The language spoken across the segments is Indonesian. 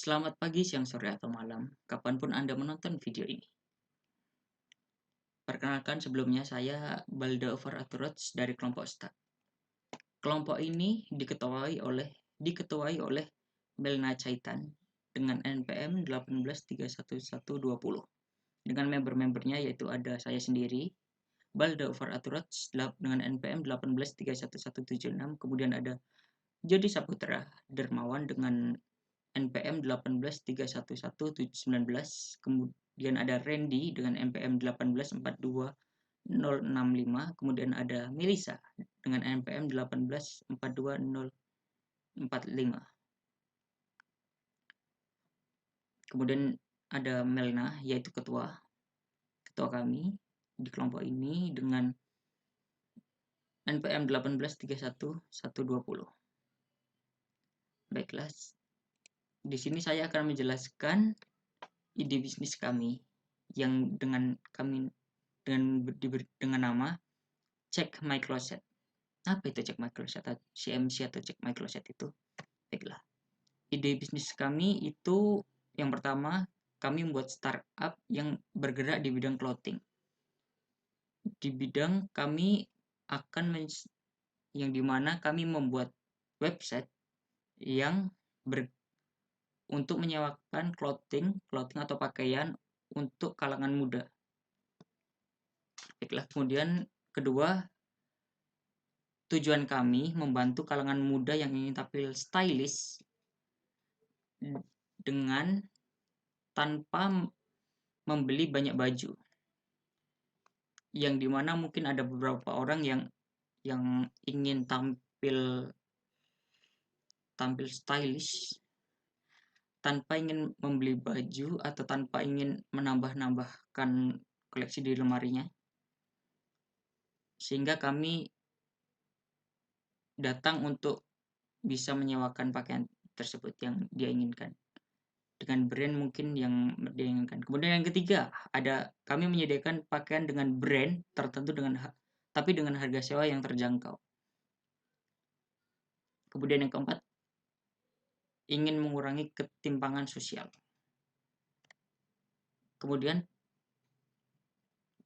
Selamat pagi, siang, sore, atau malam, kapanpun Anda menonton video ini. Perkenalkan sebelumnya saya Balda Overaturots dari kelompok STAT. Kelompok ini diketuai oleh Melna Caitan dengan NPM 18311120. Dengan member-membernya yaitu ada saya sendiri, Balda Overaturots dengan NPM 18311176, kemudian ada Jody Saputra Dermawan dengan NPM 18311719, kemudian ada Randy dengan NPM 1842065, kemudian ada Melissa dengan NPM 1842045. Kemudian ada Melna yaitu ketua kami di kelompok ini dengan NPM 1831120. Baiklah, di sini saya akan menjelaskan ide bisnis kami yang dengan nama Check My Closet. Apa itu Check My Closet atau CMC atau Check My Closet itu? Baiklah. Ide bisnis kami itu yang pertama, kami membuat startup yang bergerak di bidang clothing. Di bidang kami yang dimana kami membuat website yang untuk menyewakan clothing atau pakaian untuk kalangan muda. Baiklah, kemudian kedua, tujuan kami membantu kalangan muda yang ingin tampil stylish dengan tanpa membeli banyak baju. Yang dimana mungkin ada beberapa orang yang ingin tampil stylish tanpa ingin membeli baju atau tanpa ingin menambahkan koleksi di lemarinya. Sehingga kami datang untuk bisa menyewakan pakaian tersebut yang dia inginkan dengan brand mungkin yang dia inginkan. Kemudian yang ketiga, kami menyediakan pakaian dengan brand tertentu tapi dengan harga sewa yang terjangkau. Kemudian yang keempat, ingin mengurangi ketimpangan sosial. Kemudian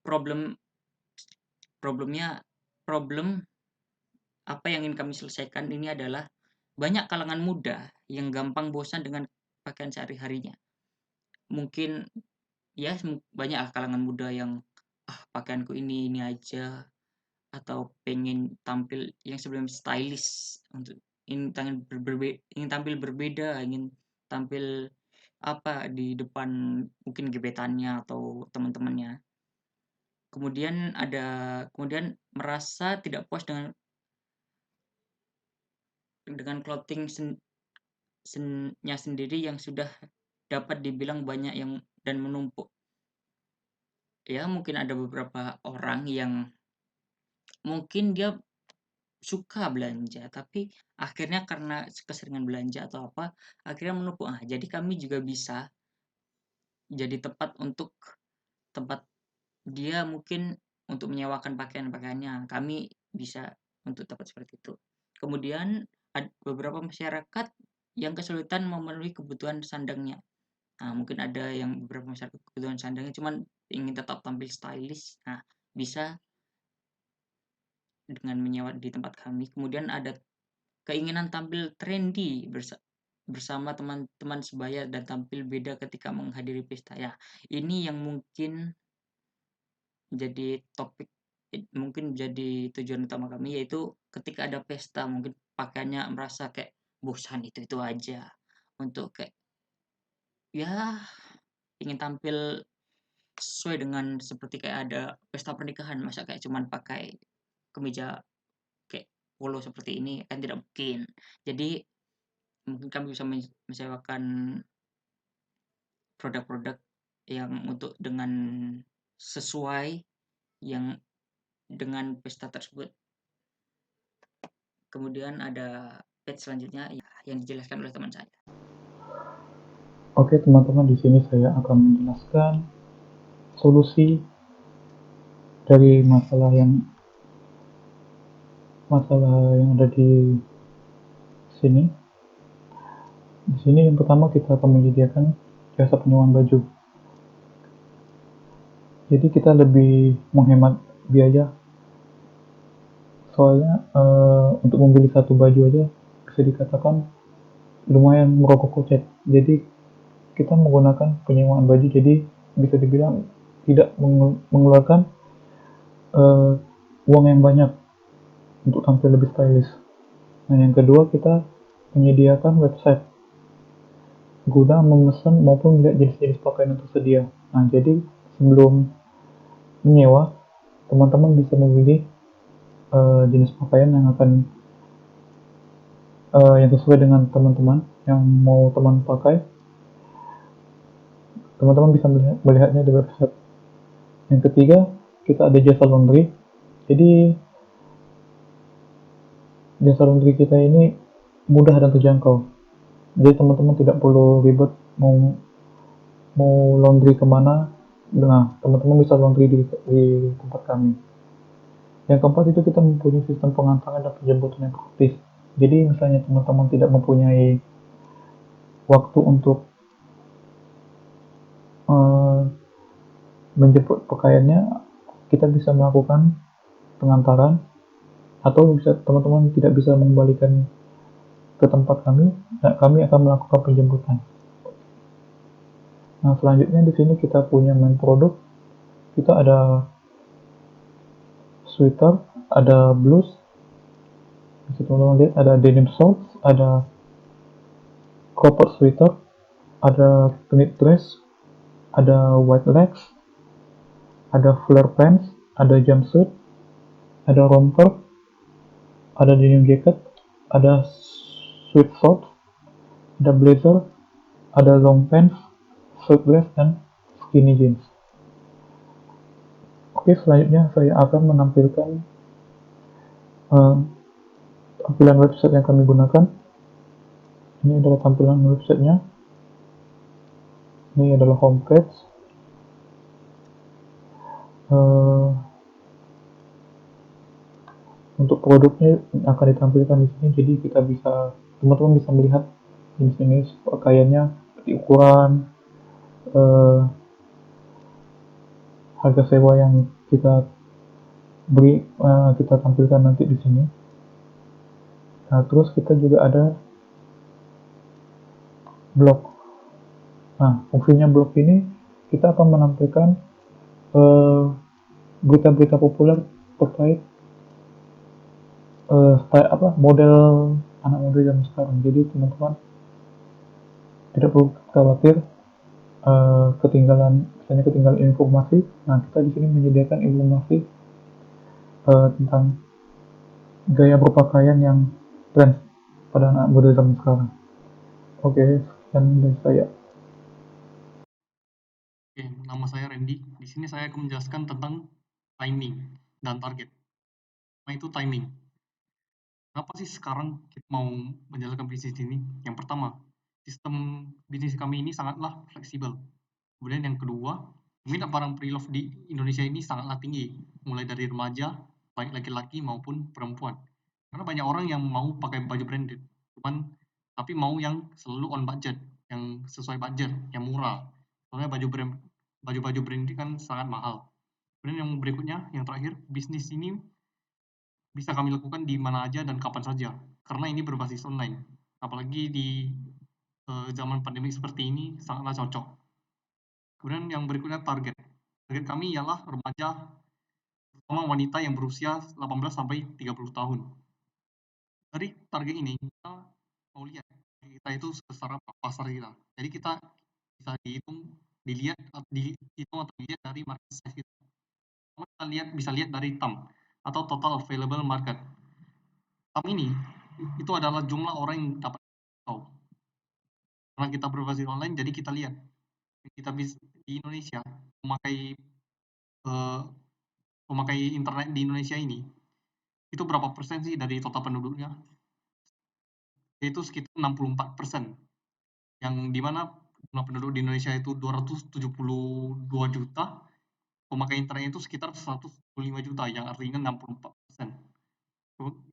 problem apa yang ingin kami selesaikan ini adalah banyak kalangan muda yang gampang bosan dengan pakaian sehari-harinya. Mungkin ya banyak kalangan muda yang pakaianku ini aja, atau pengen tampil yang sebelum stylish, ingin tampil berbeda, ingin tampil di depan mungkin gebetannya atau teman-temannya. Kemudian merasa tidak puas dengan clothing sendiri yang sudah dapat dibilang banyak dan menumpuk. Ya, mungkin ada beberapa orang yang mungkin dia suka belanja, tapi akhirnya karena keseringan belanja atau apa, akhirnya menumpuk. Jadi kami juga bisa jadi tempat dia mungkin untuk menyewakan pakaian-pakaiannya. Kami bisa untuk tempat seperti itu. Kemudian ada beberapa masyarakat yang kesulitan memenuhi kebutuhan sandangnya. Mungkin ada yang beberapa masyarakat kebutuhan sandangnya cuman ingin tetap tampil stylish. Bisa dengan menyewa di tempat kami. Kemudian ada keinginan tampil trendy bersama teman-teman sebaya dan tampil beda ketika menghadiri pesta. Ya, ini yang mungkin jadi mungkin jadi tujuan utama kami, yaitu ketika ada pesta mungkin pakaiannya merasa kayak bosan itu aja, untuk kayak ya ingin tampil sesuai dengan seperti kayak ada pesta pernikahan, masa kayak cuman pakai kemeja kayak polo seperti ini kan tidak mungkin. Jadi mungkin kami bisa menyewakan produk-produk yang untuk dengan sesuai yang dengan pesta tersebut. Kemudian ada page selanjutnya yang dijelaskan oleh teman saya. Oke teman-teman, di sini saya akan menjelaskan solusi dari masalah yang ada di sini. Di sini yang pertama kita akan menyediakan jasa penyewaan baju. Jadi kita lebih menghemat biaya, soalnya untuk membeli satu baju aja bisa dikatakan lumayan merogoh kocek. Jadi kita menggunakan penyewaan baju, jadi bisa dibilang tidak mengeluarkan eh, uang yang banyak untuk tampil lebih stylish. Nah, yang kedua kita menyediakan website guna memesan maupun melihat jenis-jenis pakaian yang tersedia. Nah, jadi sebelum menyewa, teman-teman bisa memilih jenis pakaian yang akan yang sesuai dengan teman-teman yang mau teman pakai. Teman-teman bisa melihatnya di website. Yang ketiga, kita ada jasa laundry. Jadi jasa laundry kita ini mudah dan terjangkau. Jadi teman-teman tidak perlu ribet mau mau laundry kemana. Nah, teman-teman bisa laundry di tempat kami. Yang keempat itu kita mempunyai sistem pengantaran dan penjemputan yang praktis. Jadi misalnya teman-teman tidak mempunyai waktu untuk uh, menjemput pakaiannya, kita bisa melakukan pengantaran, atau bisa teman-teman tidak bisa mengembalikan ke tempat kami, nah, kami akan melakukan penjemputan. Nah, selanjutnya di sini kita punya main produk. Kita ada sweater, ada blus, bisa teman-teman lihat ada denim shorts, ada cropped sweater, ada knit dress, ada white legs, ada flare pants, ada jumpsuit, ada romper, ada denim jacket, ada sweatshirt, ada blazer, ada long pants, shirtless, dan skinny jeans. Oke, selanjutnya saya akan menampilkan uh, tampilan website yang kami gunakan. Ini adalah tampilan websitenya. Ini adalah homepage. Uh, untuk produknya akan ditampilkan di sini, jadi kita bisa teman-teman bisa melihat jenis-jenis pakaiannya, seperti ukuran, uh, harga sewa yang kita kita tampilkan nanti di sini. Nah, terus kita juga ada blog. Nah, fungsinya blog ini kita akan menampilkan eh, berita-berita populer terkait style apa model anak muda zaman sekarang. Jadi teman-teman tidak perlu khawatir ketinggalan informasi. Nah, kita di sini menyediakan informasi tentang gaya berpakaian yang tren pada anak muda zaman sekarang. Oke, sekian dari saya. Oke, nama saya Randy. Di sini saya akan menjelaskan tentang timing dan target. Nah, itu timing. Kenapa sih sekarang kita mau menjalankan bisnis ini? Yang pertama, sistem bisnis kami ini sangatlah fleksibel. Kemudian yang kedua, minat barang pre-love di Indonesia ini sangatlah tinggi, mulai dari remaja, baik laki-laki maupun perempuan. Karena banyak orang yang mau pakai baju branded, tapi mau yang selalu on budget, yang sesuai budget, yang murah. Soalnya baju-baju branded kan sangat mahal. Kemudian yang berikutnya, yang terakhir, bisnis ini bisa kami lakukan di mana aja dan kapan saja, karena ini berbasis online. Apalagi di zaman pandemi seperti ini, sangatlah cocok. Kemudian yang berikutnya target. Target kami ialah remaja, terutama wanita yang berusia 18 sampai 30 tahun. Dari target ini, kita mau lihat kita itu sebesar apa pasar kita. Jadi kita bisa dihitung atau dilihat dari market size kita. Kita bisa lihat dari TAM atau total available market. TAM ini itu adalah jumlah orang yang dapat tahu. Karena kita berbasis online, jadi kita lihat kita bisa di Indonesia memakai eh, pemakai internet di Indonesia ini itu berapa persen sih dari total penduduknya? Itu sekitar 64%, yang dimana jumlah penduduk di Indonesia itu 272 juta, pemakai internet itu sekitar 105 juta, yang artinya 64%.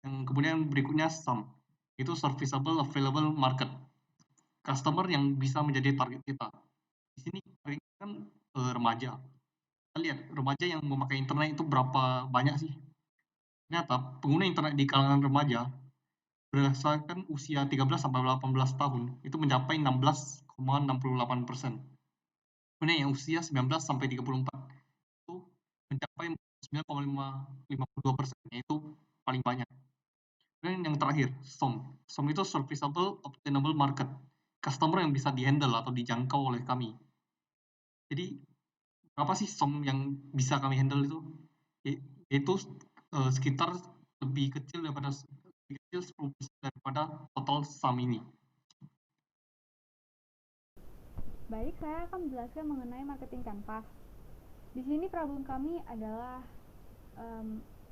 Yang kemudian berikutnya SAM, itu Serviceable Available Market. customer yang bisa menjadi target kita. Di sini kan remaja. Kita lihat remaja yang memakai internet itu berapa banyak sih? Ternyata pengguna internet di kalangan remaja berdasarkan usia 13 sampai 18 tahun itu mencapai 16,68%. Kemudian yang usia 19 sampai 34 itu mencapai 9,52%, yaitu paling banyak. Dan yang terakhir, SOM. SOM itu Serviceable Obtainable Market. Customer yang bisa dihandle atau dijangkau oleh kami. Jadi, berapa sih SOM yang bisa kami handle itu? Yaitu sekitar lebih kecil 10% daripada total SAM ini. Baik, saya akan menjelaskan mengenai marketing canvas. Di sini problem kami adalah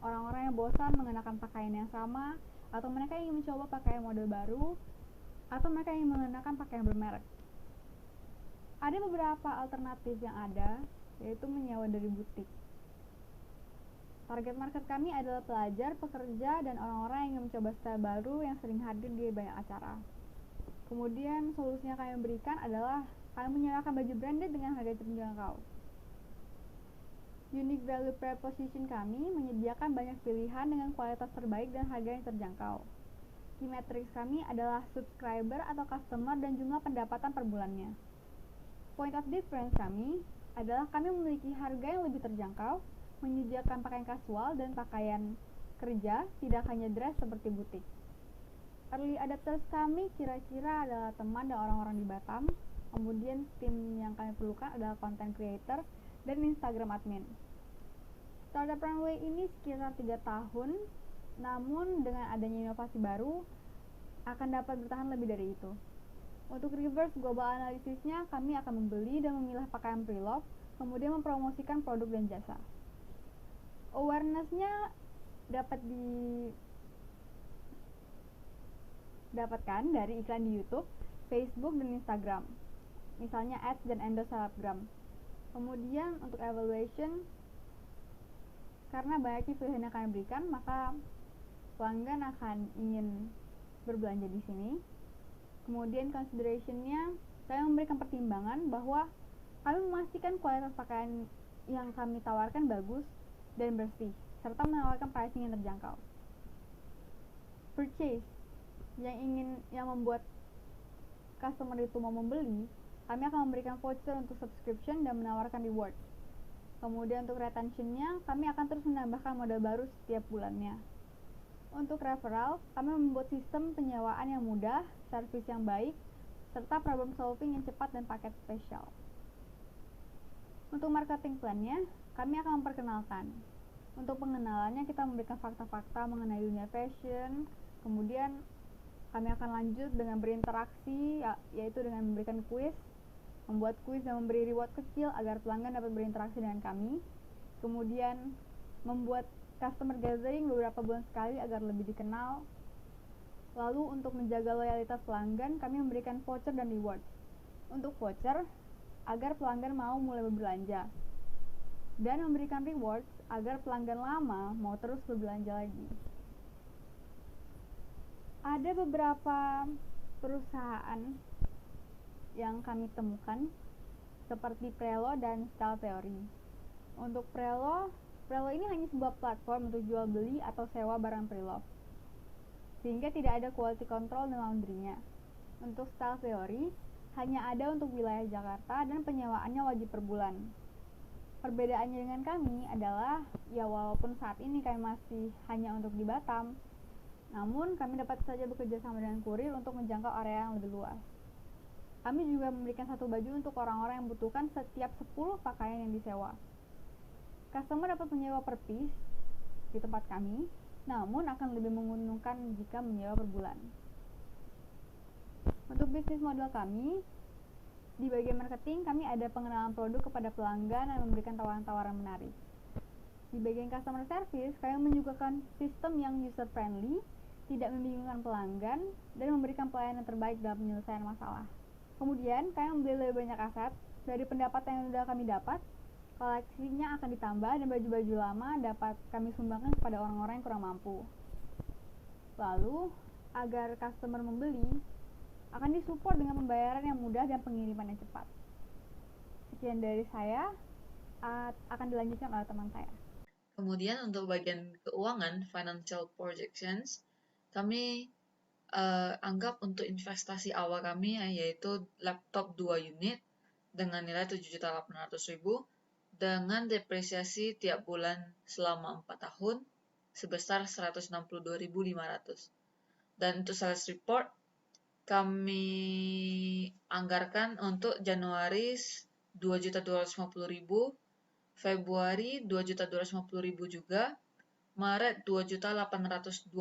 orang-orang yang bosan mengenakan pakaian yang sama, atau mereka ingin mencoba pakaian model baru, atau mereka ingin mengenakan pakaian bermerek. Ada beberapa alternatif yang ada, yaitu menyewa dari butik. Target market kami adalah pelajar, pekerja, dan orang-orang yang ingin mencoba style baru yang sering hadir di banyak acara. Kemudian solusi yang kami berikan adalah kami menyewakan baju branded dengan harga terjangkau. Unique value proposition kami menyediakan banyak pilihan dengan kualitas terbaik dan harga yang terjangkau. Key metrics kami adalah subscriber atau customer dan jumlah pendapatan per bulannya. Point of difference kami adalah kami memiliki harga yang lebih terjangkau, menyediakan pakaian kasual dan pakaian kerja, tidak hanya dress seperti butik. Early adopters kami kira-kira adalah teman dan orang-orang di Batam. Kemudian tim yang kami perlukan adalah content creator dan Instagram admin. Startup Runway ini sekitar 3 tahun, namun dengan adanya inovasi baru akan dapat bertahan lebih dari itu. Untuk reverse global analisisnya, kami akan membeli dan memilah pakaian pre-love, kemudian mempromosikan produk dan jasa. Awareness-nya dapat didapatkan dari iklan di YouTube, Facebook, dan Instagram. Misalnya ads dan endorse selebgram. Kemudian untuk evaluation, karena banyaknya pilihan yang kami berikan, maka pelanggan akan ingin berbelanja di sini. Kemudian consideration-nya, saya memberikan pertimbangan bahwa kami memastikan kualitas pakaian yang kami tawarkan bagus dan bersih, serta menawarkan pricing yang terjangkau. Purchase, yang membuat customer itu mau membeli, kami akan memberikan voucher untuk subscription dan menawarkan reward. Kemudian untuk retention-nya, kami akan terus menambahkan modal baru setiap bulannya. Untuk referral, kami membuat sistem penyewaan yang mudah, servis yang baik, serta problem solving yang cepat dan paket spesial. Untuk marketing plan-nya, kami akan memperkenalkan. Untuk pengenalannya, kita memberikan fakta-fakta mengenai dunia fashion. Kemudian kami akan lanjut dengan berinteraksi, yaitu dengan memberikan kuis, membuat kuis dan memberi reward kecil agar pelanggan dapat berinteraksi dengan kami. Kemudian membuat customer gathering beberapa bulan sekali agar lebih dikenal. Lalu untuk menjaga loyalitas pelanggan, kami memberikan voucher dan reward. Untuk voucher, agar pelanggan mau mulai berbelanja. Dan memberikan rewards agar pelanggan lama mau terus berbelanja lagi. Ada beberapa perusahaan yang kami temukan seperti Prelo dan Style Theory. Untuk Prelo ini hanya sebuah platform untuk jual beli atau sewa barang pre-love, sehingga tidak ada quality control dan laundry-nya. Untuk Style Theory hanya ada untuk wilayah Jakarta dan penyewaannya wajib per bulan. Perbedaannya dengan kami adalah, ya walaupun saat ini kami masih hanya untuk di Batam, namun kami dapat saja bekerja sama dengan kurir untuk menjangkau area yang lebih luas. Kami juga memberikan satu baju untuk orang-orang yang membutuhkan setiap 10 pakaian yang disewa. Customer dapat menyewa per piece di tempat kami, namun akan lebih menguntungkan jika menyewa per bulan. Untuk bisnis model kami, di bagian marketing kami ada pengenalan produk kepada pelanggan dan memberikan tawaran-tawaran menarik. Di bagian customer service, kami menyuguhkan sistem yang user friendly, tidak membingungkan pelanggan, dan memberikan pelayanan terbaik dalam penyelesaian masalah. Kemudian, kami membeli lebih banyak aset. Dari pendapatan yang sudah kami dapat, koleksinya akan ditambah dan baju-baju lama dapat kami sumbangkan kepada orang-orang yang kurang mampu. Lalu, agar customer membeli, akan disupport dengan pembayaran yang mudah dan pengiriman yang cepat. Sekian dari saya, akan dilanjutkan oleh teman saya. Kemudian untuk bagian keuangan, financial projections, kami anggap untuk investasi awal kami yaitu laptop 2 unit dengan nilai 7.800.000 dengan depresiasi tiap bulan selama 4 tahun sebesar 162.500. Dan untuk sales report, kami anggarkan untuk Januari 2.250.000, Februari 2.250.000 juga, Maret 2.825.000,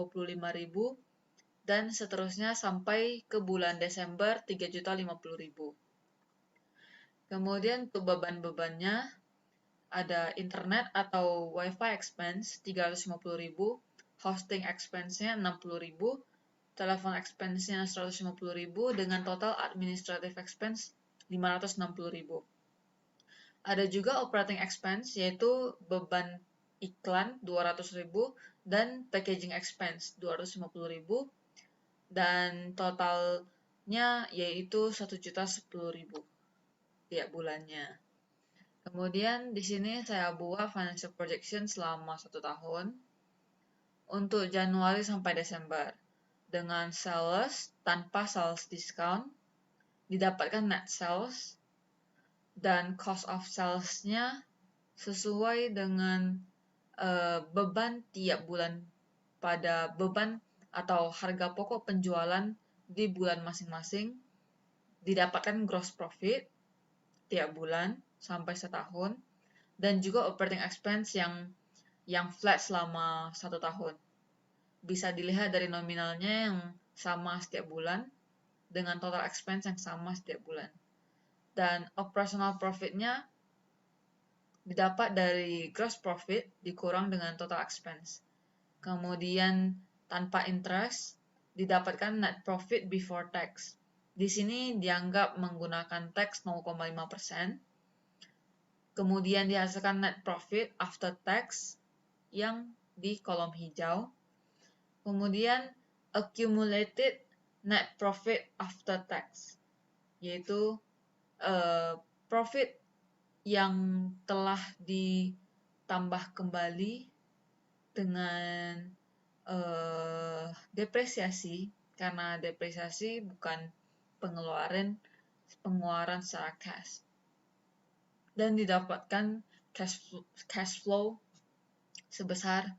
dan seterusnya sampai ke bulan Desember 3.050.000. Kemudian untuk beban-bebannya ada internet atau wifi expense 350.000, hosting expense-nya 60.000, telepon expense-nya 150.000 dengan total administrative expense 560.000. Ada juga operating expense yaitu beban iklan 200.000 dan packaging expense 250.000 dan totalnya yaitu 1.010.000 tiap bulannya. Kemudian di sini saya buat financial projection selama 1 tahun untuk Januari sampai Desember dengan sales tanpa sales discount didapatkan net sales dan cost of sales-nya sesuai dengan beban tiap bulan pada beban atau harga pokok penjualan di bulan masing-masing, didapatkan gross profit tiap bulan sampai setahun, dan juga operating expense yang flat selama 1 tahun. Bisa dilihat dari nominalnya yang sama setiap bulan dengan total expense yang sama setiap bulan. Dan operational profit-nya didapat dari gross profit dikurang dengan total expense. Kemudian tanpa interest didapatkan net profit before tax. Di sini dianggap menggunakan tax 0,5%. Kemudian dihasilkan net profit after tax yang di kolom hijau. Kemudian accumulated net profit after tax, yaitu profit yang telah ditambah kembali dengan depresiasi, karena depresiasi bukan pengeluaran secara cash, dan didapatkan cash flow sebesar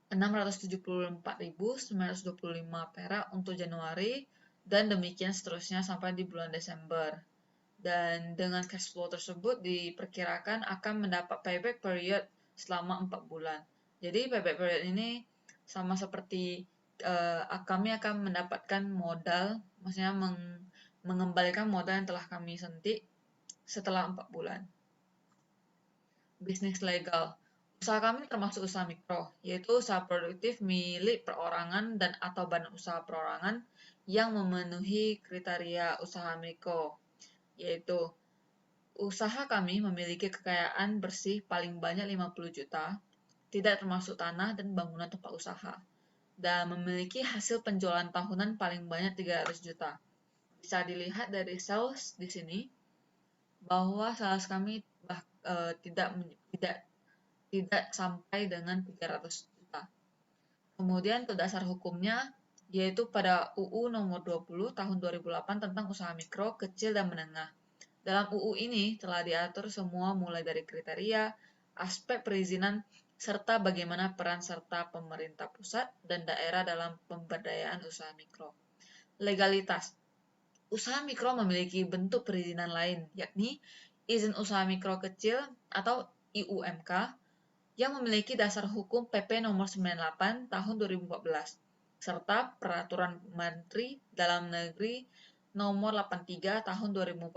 674.925 perak untuk Januari, dan demikian seterusnya sampai di bulan Desember. Dan dengan cash flow tersebut diperkirakan akan mendapat payback period selama 4 bulan. Jadi payback period ini sama seperti kami akan mendapatkan modal, maksudnya mengembalikan modal yang telah kami suntik setelah 4 bulan. Bisnis legal. Usaha kami termasuk usaha mikro, yaitu usaha produktif milik perorangan dan atau badan usaha perorangan yang memenuhi kriteria usaha mikro, yaitu usaha kami memiliki kekayaan bersih paling banyak 50 juta, tidak termasuk tanah dan bangunan tempat usaha, dan memiliki hasil penjualan tahunan paling banyak 300 juta. Bisa dilihat dari sales di sini, bahwa sales kami tidak sampai dengan 300 juta. Kemudian untuk dasar hukumnya, yaitu pada UU nomor 20 tahun 2008 tentang usaha mikro, kecil, dan menengah. Dalam UU ini telah diatur semua mulai dari kriteria, aspek perizinan, serta bagaimana peran serta pemerintah pusat dan daerah dalam pemberdayaan usaha mikro. Legalitas. Usaha mikro memiliki bentuk perizinan lain, yakni izin usaha mikro kecil atau IUMK, yang memiliki dasar hukum PP nomor 98 tahun 2014, serta Peraturan Menteri Dalam Negeri nomor 83 tahun 2014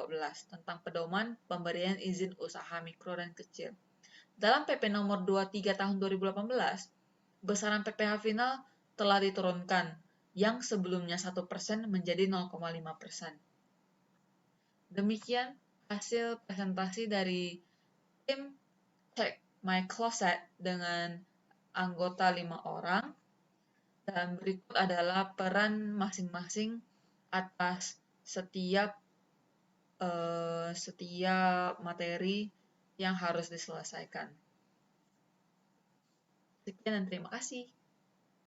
tentang pedoman pemberian izin usaha mikro dan kecil. Dalam PP nomor 23 tahun 2018, besaran PPh final telah diturunkan, yang sebelumnya 1% menjadi 0,5%. Demikian hasil presentasi dari tim Check My Closet dengan anggota 5 orang, dan berikut adalah peran masing-masing atas setiap materi yang harus diselesaikan. Sekian dan terima kasih.